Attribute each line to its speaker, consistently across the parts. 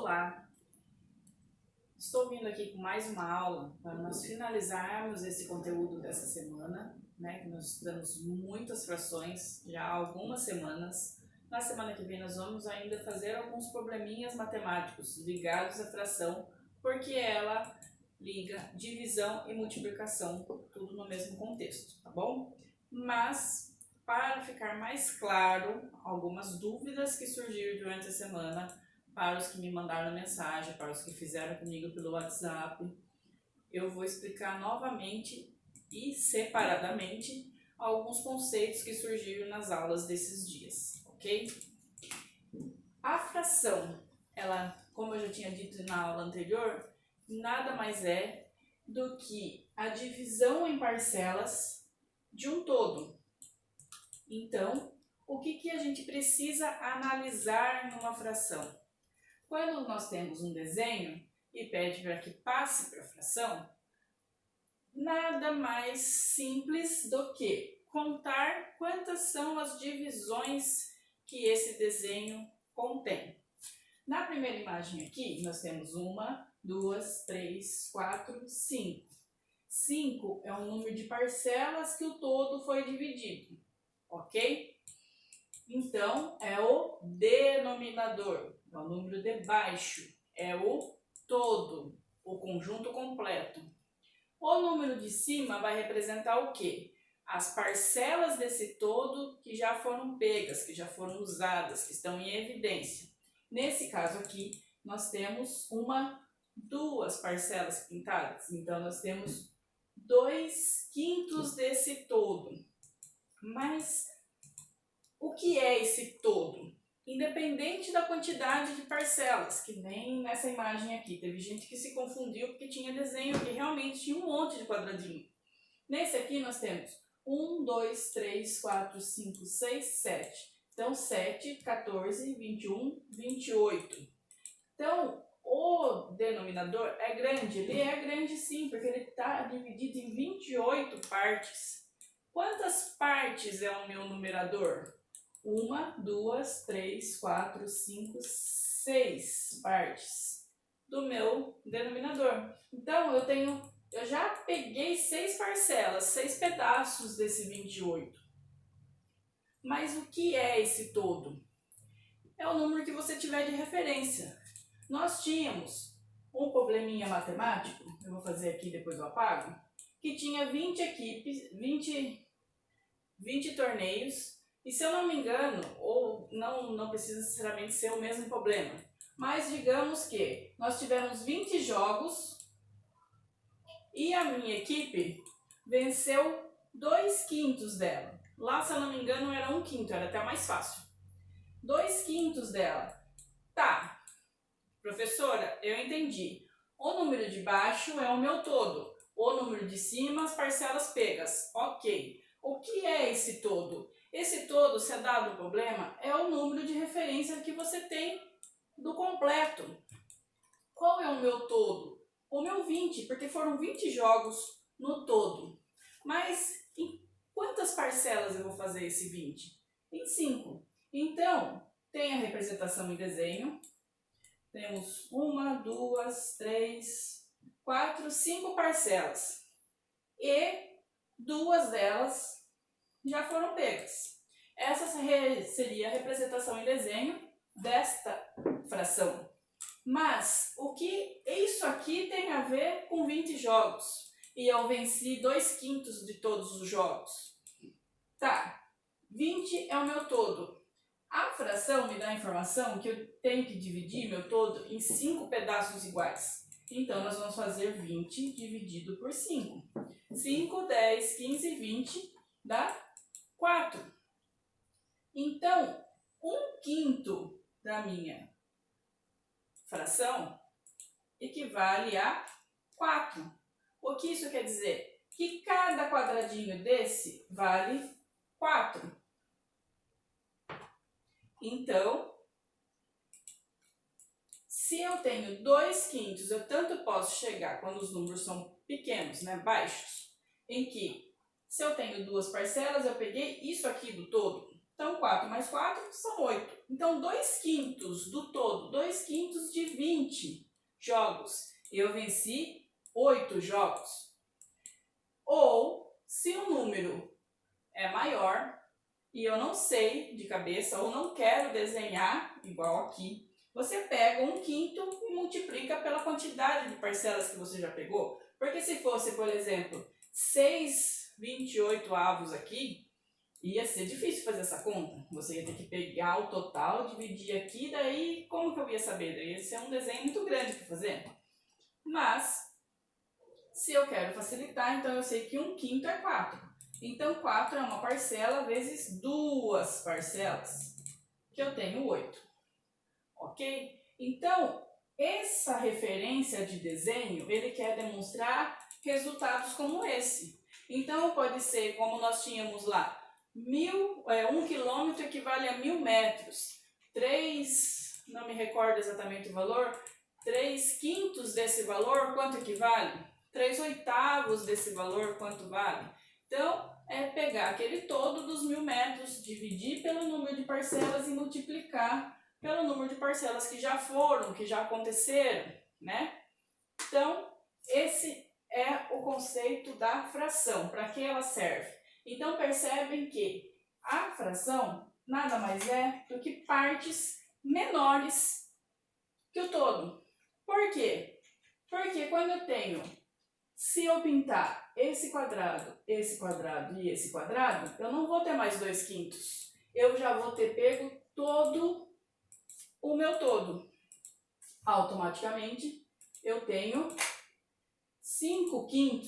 Speaker 1: Olá! Estou vindo aqui com mais uma aula para nós finalizarmos esse conteúdo dessa semana, né? Que nós estudamos muitas frações já há algumas semanas. Na semana que vem nós vamos ainda fazer alguns probleminhas matemáticos ligados à fração, porque ela liga divisão e multiplicação, tudo no mesmo contexto, tá bom? Mas, para ficar mais claro, algumas dúvidas que surgiram durante a semana, para os que me mandaram mensagem, para os que fizeram comigo pelo WhatsApp, eu vou explicar novamente e separadamente alguns conceitos que surgiram nas aulas desses dias, ok? A fração, ela, como eu já tinha dito na aula anterior, nada mais é do que a divisão em parcelas de um todo. Então, o que a gente precisa analisar numa fração? Quando nós temos um desenho e pede para que passe para a fração, nada mais simples do que contar quantas são as divisões que esse desenho contém. Na primeira imagem aqui, nós temos 1, 2, 3, 4, 5. 5 é o número de parcelas que o todo foi dividido, ok? Então, é o denominador, é o número de baixo, é o todo, o conjunto completo. O número de cima vai representar o quê? As parcelas desse todo que já foram pegas, que já foram usadas, que estão em evidência. Nesse caso aqui, nós temos duas parcelas pintadas, então nós temos 2/5 desse todo. Mas o que é esse todo? Independente da quantidade de parcelas, que nem nessa imagem aqui. Teve gente que se confundiu porque tinha desenho que realmente tinha um monte de quadradinho. Nesse aqui nós temos 1, 2, 3, 4, 5, 6, 7. Então 7, 14, 21, 28. Então o denominador é grande. Ele é grande sim, porque ele está dividido em 28 partes. Quantas partes é o meu numerador? 1, 2, 3, 4, 5, 6 partes do meu denominador. Então, eu já peguei 6 parcelas, 6 pedaços desse 28. Mas o que é esse todo? É o número que você tiver de referência. Nós tínhamos um probleminha matemático, eu vou fazer aqui, depois eu apago, que tinha 20 equipes, 20 torneios. E se eu não me engano, ou não precisa necessariamente ser o mesmo problema, mas digamos que nós tivemos 20 jogos e a minha equipe venceu 2/5 dela. Lá, se eu não me engano, era 1/5, era até mais fácil. 2/5 dela. Tá, professora, eu entendi. O número de baixo é o meu todo, o número de cima, as parcelas pegas. Ok. O que é esse todo? Esse todo, se é dado o problema, é o número de referência que você tem do completo. Qual é o meu todo? O meu 20, porque foram 20 jogos no todo. Mas em quantas parcelas eu vou fazer esse 20? Em 5. Então, tem a representação em desenho. Temos 1, 2, 3, 4, 5 parcelas. E 2 delas já foram pegas. Essa seria a representação em desenho desta fração. Mas o que isso aqui tem a ver com 20 jogos? E eu venci 2/5 de todos os jogos. Tá, 20 é o meu todo. A fração me dá a informação que eu tenho que dividir meu todo em 5 pedaços iguais. Então, nós vamos fazer 20 dividido por 5. 5, 10, 15, 20 dá 4. Então, 1/5 da minha fração equivale a 4. O que isso quer dizer? Que cada quadradinho desse vale 4. Então, se eu tenho 2/5, eu tanto posso chegar, quando os números são pequenos, né, baixos, em que se eu tenho 2 parcelas, eu peguei isso aqui do todo. Então, 4 mais 4 são 8. Então, 2/5 do todo, 2/5 de 20 jogos. Eu venci 8 jogos. Ou, se o número é maior e eu não sei de cabeça ou não quero desenhar igual aqui, você pega 1/5 e multiplica pela quantidade de parcelas que você já pegou. Porque se fosse, por exemplo, 6/28 aqui, ia ser difícil fazer essa conta. Você ia ter que pegar o total, dividir aqui, daí como que eu ia saber? Daí ia ser um desenho muito grande para fazer. Mas, se eu quero facilitar, então eu sei que 1/5 é 4. Então 4 é uma parcela vezes 2 parcelas, que eu tenho 8. Ok? Então, essa referência de desenho, ele quer demonstrar resultados como esse. Então, pode ser como nós tínhamos lá, 1 quilômetro equivale a 1000 metros. 3, não me recordo exatamente o valor, 3/5 desse valor, quanto equivale? 3/8 desse valor, quanto vale? Então, é pegar aquele todo dos 1000 metros, dividir pelo número de parcelas e multiplicar pelo número de parcelas que já foram, que já aconteceram, né? Então, esse é o conceito da fração, para que ela serve. Então, percebem que a fração nada mais é do que partes menores que o todo. Por quê? Porque quando eu tenho, se eu pintar esse quadrado e esse quadrado, eu não vou ter mais 2/5. Eu já vou ter pego todo o meu todo. Automaticamente, eu tenho 5/5.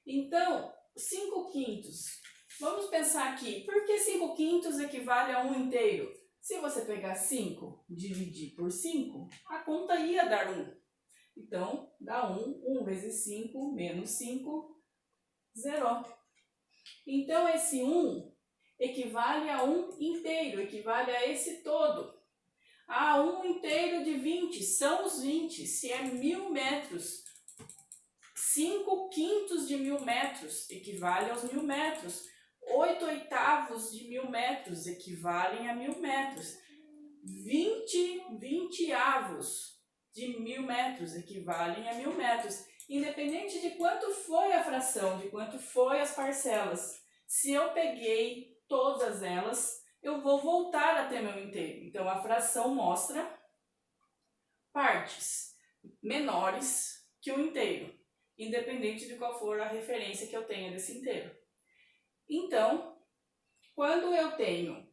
Speaker 1: Então, 5/5. Vamos pensar aqui, por que 5/5 equivale a 1 inteiro? Se você pegar 5 e dividir por 5, a conta ia dar 1. Então, dá 1, 1 vezes 5, menos 5, 0. Então, esse 1 equivale a 1 inteiro, equivale a esse todo. 1 inteiro de 20, são os 20, se é 1000 metros. 5/5 de 1000 metros equivale aos 1000 metros. 8/8 de 1000 metros equivalem a 1000 metros. 20/20 de 1000 metros equivalem a 1000 metros. Independente de quanto foi a fração, de quanto foi as parcelas. Se eu peguei todas elas, eu vou voltar a ter meu inteiro. Então, a fração mostra partes menores que o inteiro, independente de qual for a referência que eu tenha desse inteiro. Então, quando eu tenho,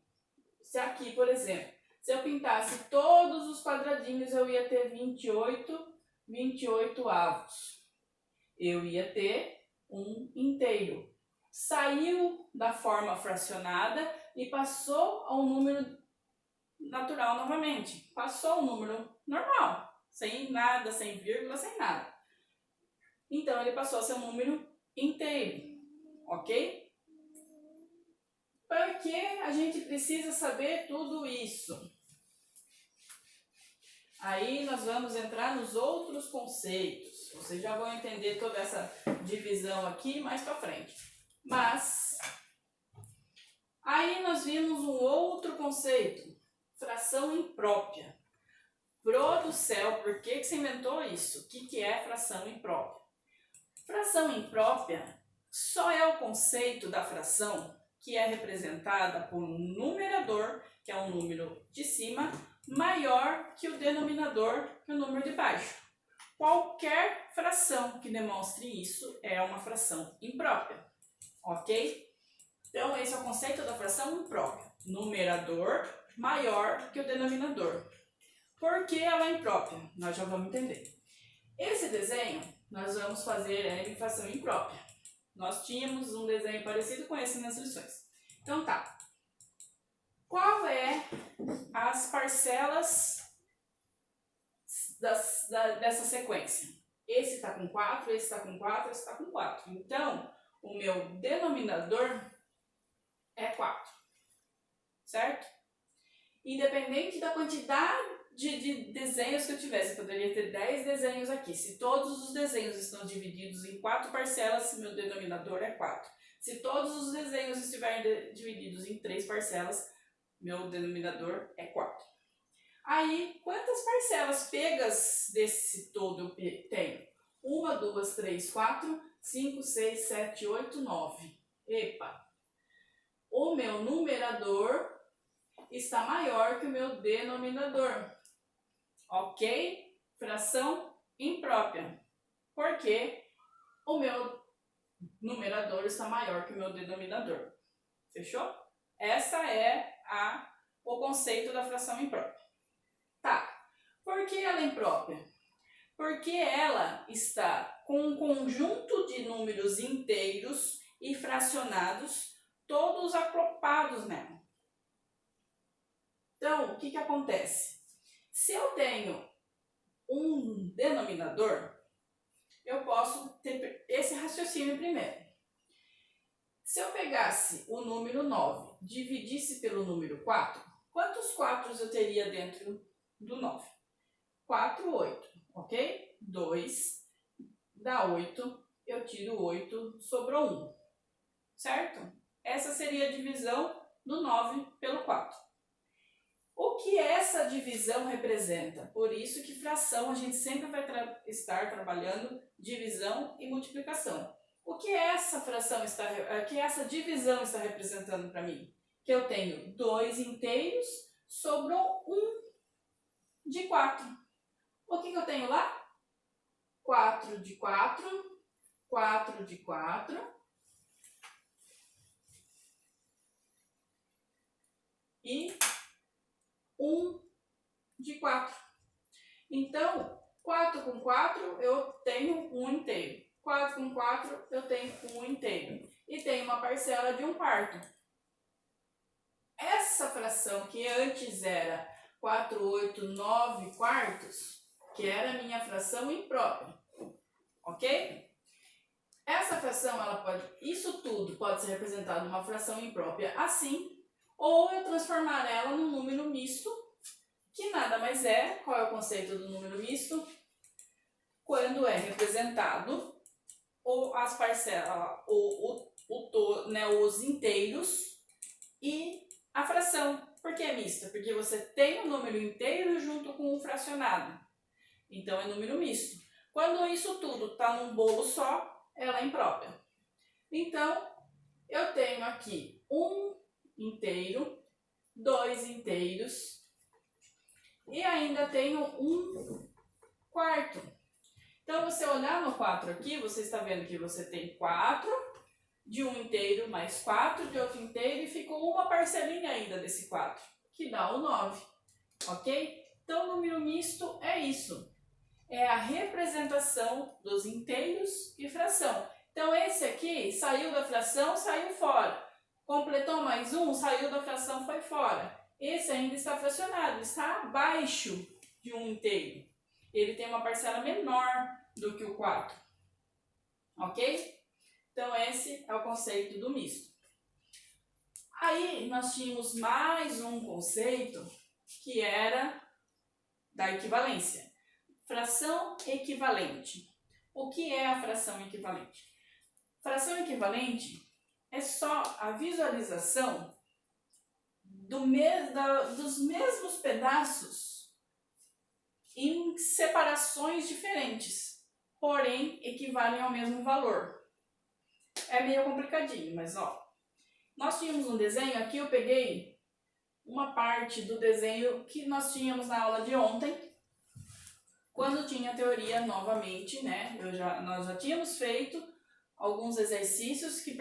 Speaker 1: se aqui, por exemplo, se eu pintasse todos os quadradinhos, eu ia ter 28/28. Eu ia ter um inteiro. Saiu da forma fracionada e passou a um número natural novamente. Passou a um número normal, sem nada, sem vírgula, sem nada. Então, ele passou a ser um número inteiro, ok? Para que a gente precisa saber tudo isso? Aí nós vamos entrar nos outros conceitos. Vocês já vão entender toda essa divisão aqui mais para frente. Mas, aí nós vimos um outro conceito, fração imprópria. Pro do céu, por que você inventou isso? O que é fração imprópria? Fração imprópria só é o conceito da fração que é representada por um numerador, que é um número de cima, maior que o denominador, que é o número de baixo. Qualquer fração que demonstre isso é uma fração imprópria, ok? Então, esse é o conceito da fração imprópria. Numerador maior que o denominador. Por que ela é imprópria? Nós já vamos entender. Esse desenho, nós vamos fazer em fração imprópria. Nós tínhamos um desenho parecido com esse nas lições. Então tá. Qual é as parcelas dessa sequência? Esse está com 4, esse está com 4, esse está com 4. Então, o meu denominador é 4. Certo? Independente da quantidade de desenhos que eu tivesse, eu poderia ter 10 desenhos aqui. Se todos os desenhos estão divididos em 4 parcelas, meu denominador é 4. Se todos os desenhos estiverem divididos em 3 parcelas, meu denominador é 4. Aí, quantas parcelas pegas desse todo eu tenho? 1, 2, 3, 4, 5, 6, 7, 8, 9. Epa! O meu numerador está maior que o meu denominador. Ok? Fração imprópria. Porque o meu numerador está maior que o meu denominador. Fechou? Essa é o conceito da fração imprópria. Tá. Por que ela é imprópria? Porque ela está com um conjunto de números inteiros e fracionados, todos acoplados nela. Então, o que acontece? Se eu tenho um denominador, eu posso ter esse raciocínio primeiro. Se eu pegasse o número 9, dividisse pelo número 4, quantos 4 eu teria dentro do 9? 4, 8, ok? 2 dá 8, eu tiro 8, sobrou 1, certo? Essa seria a divisão do 9 pelo 4. O que essa divisão representa? Por isso que fração a gente sempre vai estar trabalhando divisão e multiplicação. O que essa divisão está representando para mim? Que eu tenho 2 inteiros, sobrou 1 de 4. O que eu tenho lá? 4 de 4, 4 de 4 e 1 de 4. Então, 4 com 4 eu tenho 1 inteiro. 4 com 4 eu tenho 1 inteiro. E tenho uma parcela de 1/4. Essa fração que antes era 4, 8, 9 quartos, que era a minha fração imprópria. Ok? Essa fração, isso tudo pode ser representado numa fração imprópria assim, ou eu transformar ela num número misto, que nada mais é. Qual é o conceito do número misto? Quando é representado ou as parcelas, os inteiros e a fração. Por que é mista? Porque você tem o número inteiro junto com o fracionado. Então é número misto. Quando isso tudo está num bolo só, ela é imprópria. Então, eu tenho aqui 1 inteiro, 2 inteiros e ainda tenho 1/4. Então, você olhar no 4 aqui, você está vendo que você tem 4 de 1 inteiro mais 4 de outro inteiro e ficou uma parcelinha ainda desse 4, que dá o 9, ok? Então, o número misto é isso. É a representação dos inteiros e fração. Então, esse aqui saiu da fração, saiu fora. Completou mais 1, saiu da fração, foi fora. Esse ainda está fracionado, está abaixo de 1 inteiro. Ele tem uma parcela menor do que o 4. Ok? Então, esse é o conceito do misto. Aí, nós tínhamos mais um conceito que era da equivalência. Fração equivalente. O que é a fração equivalente? Fração equivalente é só a visualização dos mesmos pedaços em separações diferentes, porém equivalem ao mesmo valor. É meio complicadinho, mas nós tínhamos um desenho aqui, eu peguei uma parte do desenho que nós tínhamos na aula de ontem, quando tinha teoria novamente, né? Nós já tínhamos feito alguns exercícios que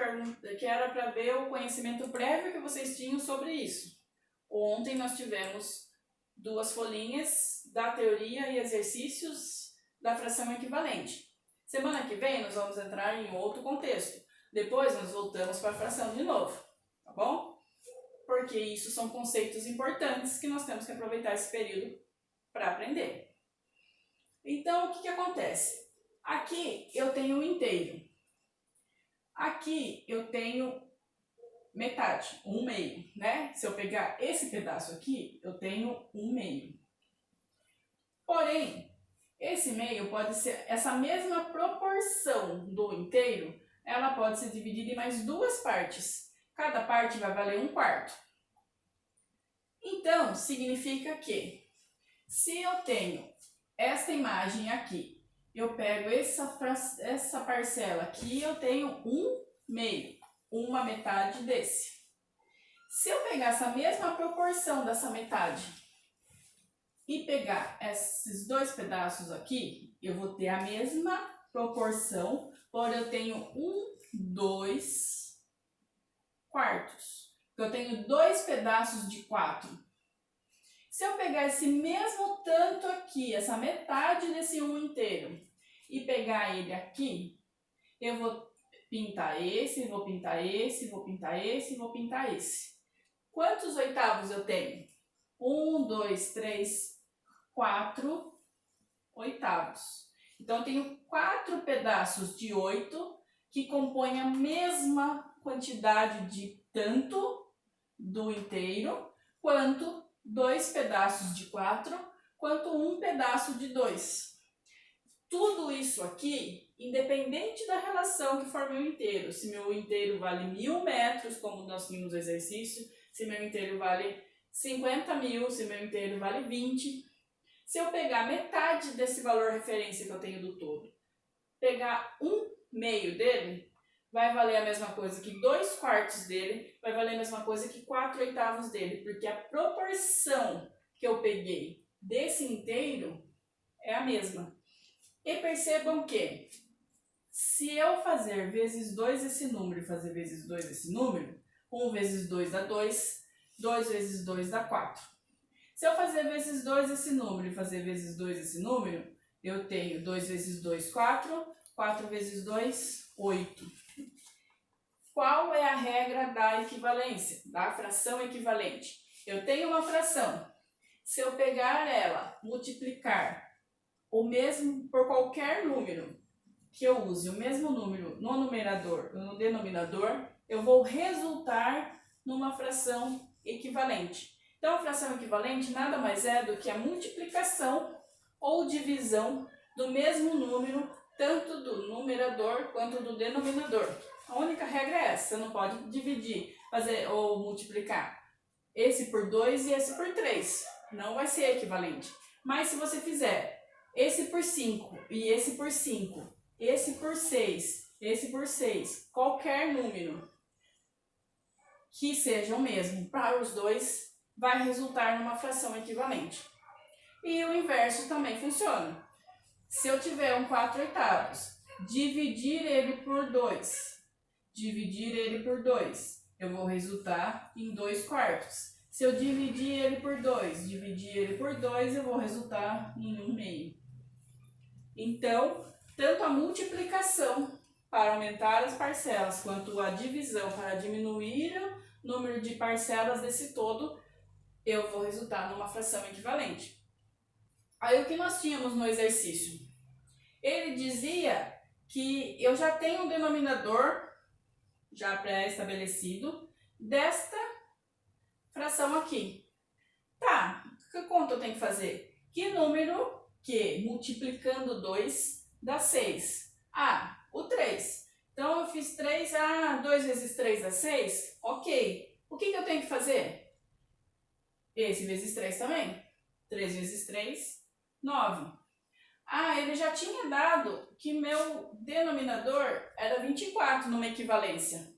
Speaker 1: era para ver o conhecimento prévio que vocês tinham sobre isso. Ontem nós tivemos 2 folhinhas da teoria e exercícios da fração equivalente. Semana que vem nós vamos entrar em outro contexto. Depois nós voltamos para a fração de novo, tá bom? Porque isso são conceitos importantes que nós temos que aproveitar esse período para aprender. Então, o que acontece? Aqui eu tenho um inteiro. Aqui eu tenho metade, 1/2, né? Se eu pegar esse pedaço aqui, eu tenho 1/2. Porém, esse meio pode ser, essa mesma proporção do inteiro, ela pode ser dividida em mais 2 partes. Cada parte vai valer 1/4. Então, significa que Se eu tenho esta imagem aqui, eu pego essa parcela aqui, eu tenho 1/2, uma metade desse. Se eu pegar essa mesma proporção dessa metade e pegar esses dois pedaços aqui, eu vou ter a mesma proporção, porém eu tenho 2 quartos. Eu tenho 2 pedaços de 4. Se eu pegar esse mesmo tanto aqui, essa metade desse 1 inteiro, e pegar ele aqui, eu vou pintar esse, vou pintar esse, vou pintar esse, vou pintar esse. Quantos oitavos eu tenho? 1, 2, 3, 4 oitavos. Então, eu tenho 4 pedaços de 8 que compõem a mesma quantidade de tanto do inteiro, quanto 2 pedaços de 4, quanto 1 pedaço de 2. Tudo isso aqui, independente da relação que for meu inteiro. Se meu inteiro vale 1000 metros, como nós vimos no exercício, se meu inteiro vale 50.000, se meu inteiro vale 20. Se eu pegar metade desse valor referência que eu tenho do todo, pegar 1/2 dele, vai valer a mesma coisa que 2 quartos dele, vai valer a mesma coisa que 4 oitavos dele, porque a proporção que eu peguei desse inteiro é a mesma. E percebam que, se eu fazer vezes 2 esse número e fazer vezes 2 esse número, 1 vezes 2 dá 2, 2 vezes 2 dá 4. Se eu fazer vezes 2 esse número e fazer vezes 2 esse número, eu tenho 2 vezes 2, 4, 4 vezes 2, 8. Qual é a regra da equivalência, da fração equivalente? Eu tenho uma fração. Se eu pegar ela, multiplicar o mesmo por qualquer número que eu use, o mesmo número no numerador ou no denominador, eu vou resultar numa fração equivalente. Então, a fração equivalente nada mais é do que a multiplicação ou divisão do mesmo número, tanto do numerador quanto do denominador. A única regra é essa, você não pode dividir, fazer ou multiplicar esse por 2 e esse por 3. Não vai ser equivalente. Mas se você fizer esse por 5 e esse por 5, esse por 6, esse por 6, qualquer número que seja o mesmo para os dois, vai resultar numa fração equivalente. E o inverso também funciona. Se eu tiver um 4 oitavos, dividir ele por 2, eu vou resultar em 2 quartos. Se eu dividir ele por 2, eu vou resultar em 1/2. Então, tanto a multiplicação para aumentar as parcelas, quanto a divisão para diminuir o número de parcelas desse todo, eu vou resultar numa fração equivalente. Aí o que nós tínhamos no exercício? Ele dizia que eu já tenho um denominador já pré-estabelecido desta fração aqui. Tá, que conta eu tenho que fazer? Que número que multiplicando 2 dá 6? Ah, o 3. Então eu fiz 3, 2 vezes 3 dá 6? Ok. O que eu tenho que fazer? Esse vezes 3 também. 3 vezes 3, 9. Ele já tinha dado que meu denominador era 24 numa equivalência.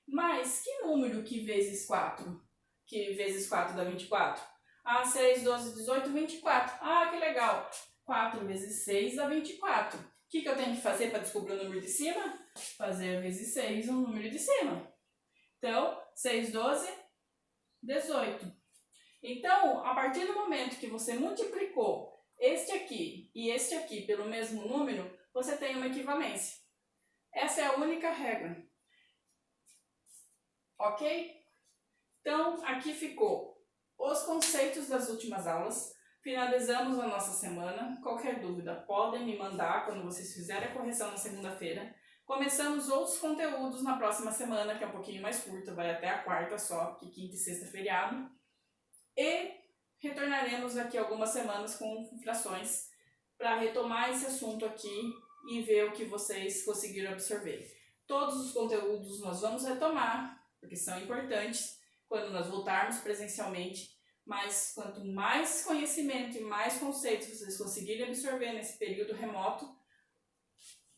Speaker 1: Mas que número que vezes 4? Que vezes 4 dá 24? 6, 12, 18, 24. Que legal. 4 vezes 6 dá 24. O que eu tenho que fazer para descobrir o número de cima? Fazer vezes 6 o número de cima. Então, 6, 12, 18. Então, a partir do momento que você multiplicou este aqui e este aqui pelo mesmo número, você tem uma equivalência. Essa é a única regra. Ok? Então, aqui ficou os conceitos das últimas aulas. Finalizamos a nossa semana. Qualquer dúvida, podem me mandar quando vocês fizerem a correção na segunda-feira. Começamos outros conteúdos na próxima semana, que é um pouquinho mais curta, vai até a quarta só, porque quinta e sexta é feriado. E retornaremos daqui a algumas semanas com frações para retomar esse assunto aqui e ver o que vocês conseguiram absorver. Todos os conteúdos nós vamos retomar, porque são importantes quando nós voltarmos presencialmente, mas quanto mais conhecimento e mais conceitos vocês conseguirem absorver nesse período remoto,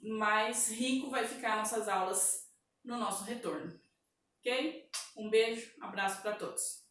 Speaker 1: mais rico vai ficar nossas aulas no nosso retorno. Ok? Um beijo, abraço para todos.